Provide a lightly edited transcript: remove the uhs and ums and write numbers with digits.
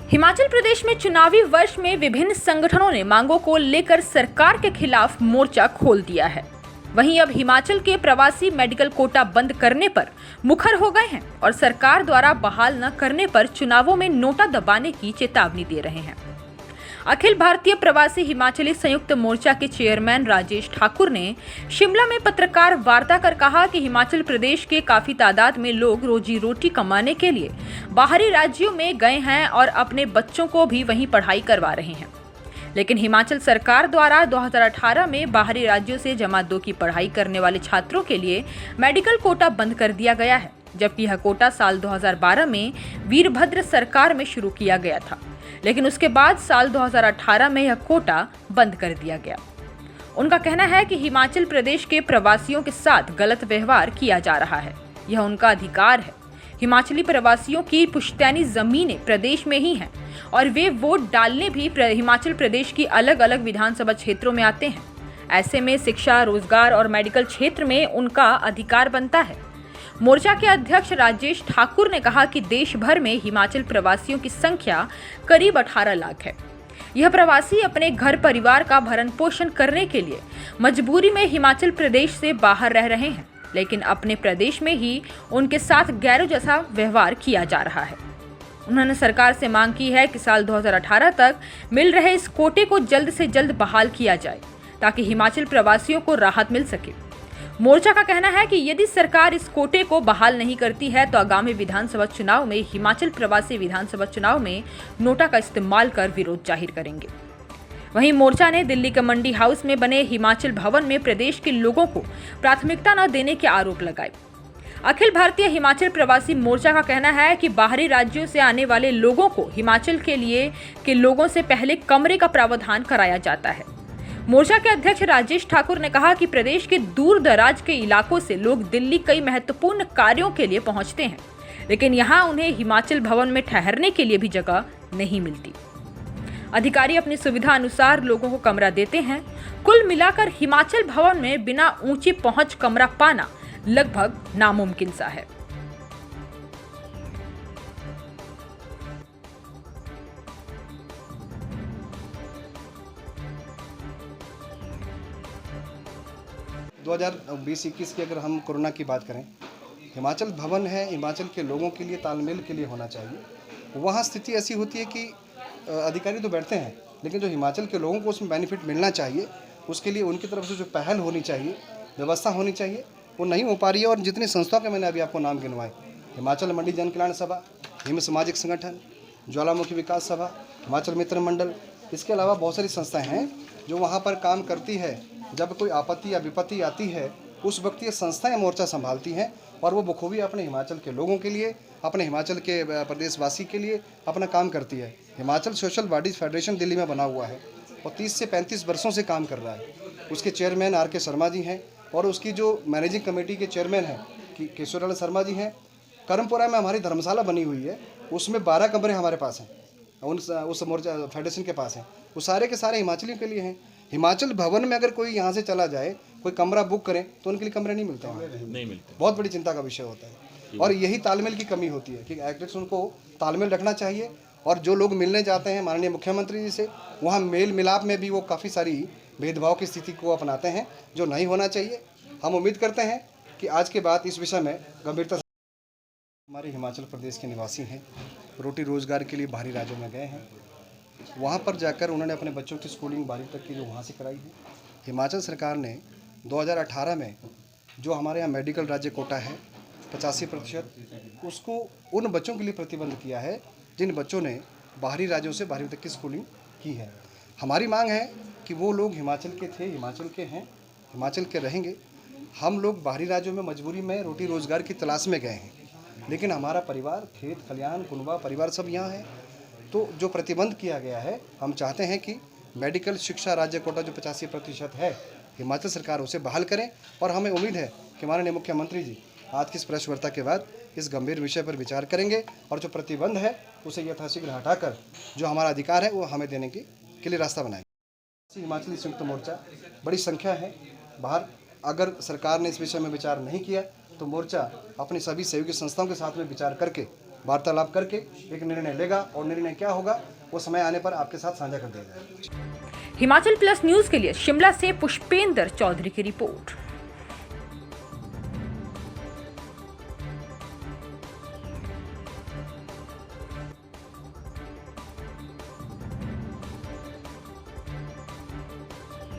हिमाचल प्रदेश में चुनावी वर्ष में विभिन्न संगठनों ने मांगों को लेकर सरकार के खिलाफ मोर्चा खोल दिया है। वहीं अब हिमाचल के प्रवासी मेडिकल कोटा बंद करने पर मुखर हो गए हैं और सरकार द्वारा बहाल न करने पर चुनावों में नोटा दबाने की चेतावनी दे रहे हैं। अखिल भारतीय प्रवासी हिमाचली संयुक्त मोर्चा के चेयरमैन राजेश ठाकुर ने शिमला में पत्रकार वार्ता कर कहा कि हिमाचल प्रदेश के काफी तादाद में लोग रोजी रोटी कमाने के लिए बाहरी राज्यों में गए हैं और अपने बच्चों को भी वहीं पढ़ाई करवा रहे हैं। लेकिन हिमाचल सरकार द्वारा 2018 में बाहरी राज्यों से जमा 2 की पढ़ाई करने वाले छात्रों के लिए मेडिकल कोटा बंद कर दिया गया है, जबकि यह कोटा साल 2012 में वीरभद्र सरकार में शुरू किया गया था, लेकिन उसके बाद साल 2018 में यह कोटा बंद कर दिया गया। उनका कहना है कि हिमाचल प्रदेश के प्रवासियों के साथ गलत व्यवहार किया जा रहा है। यह उनका अधिकार है। हिमाचली प्रवासियों की पुश्तैनी जमीनें प्रदेश में ही हैं और वे वोट डालने भी हिमाचल प्रदेश की अलग अलग विधानसभा क्षेत्रों में आते हैं। ऐसे में शिक्षा, रोजगार और मेडिकल क्षेत्र में उनका अधिकार बनता है। मोर्चा के अध्यक्ष राजेश ठाकुर ने कहा कि देश भर में हिमाचल प्रवासियों की संख्या करीब 18 लाख है। यह प्रवासी अपने घर परिवार का भरण पोषण करने के लिए मजबूरी में हिमाचल प्रदेश से बाहर रह रहे हैं, लेकिन अपने प्रदेश में ही उनके साथ गैरों जैसा व्यवहार किया जा रहा है। उन्होंने सरकार से मांग की है कि साल 2018 तक मिल रहे इस कोटे को जल्द से जल्द बहाल किया जाए ताकि हिमाचल प्रवासियों को राहत मिल सके। मोर्चा का कहना है कि यदि सरकार इस कोटे को बहाल नहीं करती है तो आगामी विधानसभा चुनाव में हिमाचल प्रवासी विधानसभा चुनाव में नोटा का इस्तेमाल कर विरोध जाहिर करेंगे। वहीं मोर्चा ने दिल्ली के मंडी हाउस में बने हिमाचल भवन में प्रदेश के लोगों को प्राथमिकता न देने के आरोप लगाए। अखिल भारतीय हिमाचल प्रवासी मोर्चा का कहना है कि बाहरी राज्यों से आने वाले लोगों को हिमाचल के लोगों से पहले कमरे का प्रावधान कराया जाता है। मोर्चा के अध्यक्ष राजेश ठाकुर ने कहा कि प्रदेश के दूर दराज के इलाकों से लोग दिल्ली कई महत्वपूर्ण कार्यों के लिए पहुंचते हैं, लेकिन यहां उन्हें हिमाचल भवन में ठहरने के लिए भी जगह नहीं मिलती। अधिकारी अपनी सुविधा अनुसार लोगों को कमरा देते हैं। कुल मिलाकर हिमाचल भवन में बिना ऊंची पहुंच कमरा पाना लगभग नामुमकिन सा है। दो 2020-21 की अगर हम कोरोना की बात करें, हिमाचल भवन है, हिमाचल के लोगों के लिए तालमेल के लिए होना चाहिए। वहाँ स्थिति ऐसी होती है कि अधिकारी तो बैठते हैं, लेकिन जो हिमाचल के लोगों को उसमें बेनिफिट मिलना चाहिए, उसके लिए उनकी तरफ से जो पहल होनी चाहिए, व्यवस्था होनी चाहिए, वो नहीं हो पा रही है। और जितनी संस्थाओं के मैंने अभी आपको नाम गिनवाए, हिमाचल मंडी जन कल्याण सभा, हिम सामाजिक संगठन, ज्वालामुखी विकास सभा, हिमाचल मित्र मंडल, इसके अलावा बहुत सारी संस्थाएं हैं जो वहाँ पर काम करती है। जब कोई आपत्ति या विपत्ति आती है, उस वक्त ये संस्थाएं मोर्चा संभालती हैं और वो बखूबी अपने हिमाचल के लोगों के लिए, अपने हिमाचल के प्रदेशवासी के लिए अपना काम करती है। Himachal social bodies federation Delhi में बना हुआ है और 30 से 35 वर्षों से काम कर रहा है। उसके चेयरमैन RK शर्मा जी हैं और उसकी जो मैनेजिंग कमेटी के चेयरमैन हैं केशवलाल शर्मा जी हैं। करमपुरा में हमारी धर्मशाला बनी हुई है, उसमें 12 कमरे हमारे पास हैं, उस मोर्चा फेडरेशन के पास हैं। वो सारे के सारे हिमाचलियों के लिए हैं। हिमाचल भवन में अगर कोई यहाँ से चला जाए, कोई कमरा बुक करें तो उनके लिए कमरे नहीं मिलते हैं, नहीं मिलते। बहुत बड़ी चिंता का विषय होता है और यही तालमेल की कमी होती है कि एटलीस्ट उनको तालमेल रखना चाहिए। और जो लोग मिलने जाते हैं माननीय मुख्यमंत्री जी से, वहाँ मेल मिलाप में भी वो काफ़ी सारी भेदभाव की स्थिति को अपनाते हैं, जो नहीं होना चाहिए। हम उम्मीद करते हैं कि आज के बाद इस विषय में गंभीरता से हमारे हिमाचल प्रदेश के निवासी हैं, रोटी रोजगार के लिए बाहरी राज्यों में गए हैं, वहाँ पर जाकर उन्होंने अपने बच्चों की स्कूलिंग 12वीं तक की जो वहाँ से कराई है। हिमाचल सरकार ने 2018 में जो हमारे यहाँ मेडिकल राज्य कोटा है 85%, उसको उन बच्चों के लिए प्रतिबंध किया है जिन बच्चों ने बाहरी राज्यों से 12वीं तक की स्कूलिंग की है। हमारी मांग है कि वो लोग हिमाचल के थे, हिमाचल के हैं, हिमाचल के रहेंगे। हम लोग बाहरी राज्यों में मजबूरी में रोटी रोज़गार की तलाश में गए हैं, लेकिन हमारा परिवार, खेत खलियान, कुनबा परिवार सब यहाँ है। तो जो प्रतिबंध किया गया है, हम चाहते हैं कि मेडिकल शिक्षा राज्य कोटा जो 85% है, हिमाचल सरकार उसे बहाल करें। और हमें उम्मीद है कि माननीय मुख्यमंत्री जी आज की इस प्रेस वार्ता के बाद इस गंभीर विषय पर विचार करेंगे और जो प्रतिबंध है उसे यथाशीघ्र हटाकर जो हमारा अधिकार है वो हमें देने के लिए रास्ता बनाएंगे। हिमाचली संयुक्त मोर्चा बड़ी संख्या है बाहर। अगर सरकार ने इस विषय में विचार नहीं किया तो मोर्चा अपनी सभी सहयोगी संस्थाओं के साथ में विचार करके वार्तालाप करके एक निर्णय लेगा और निर्णय क्या होगा वो समय आने पर आपके साथ साझा कर दिया जाएगा। हिमाचल प्लस न्यूज के लिए शिमला से पुष्पेंद्र चौधरी की रिपोर्ट।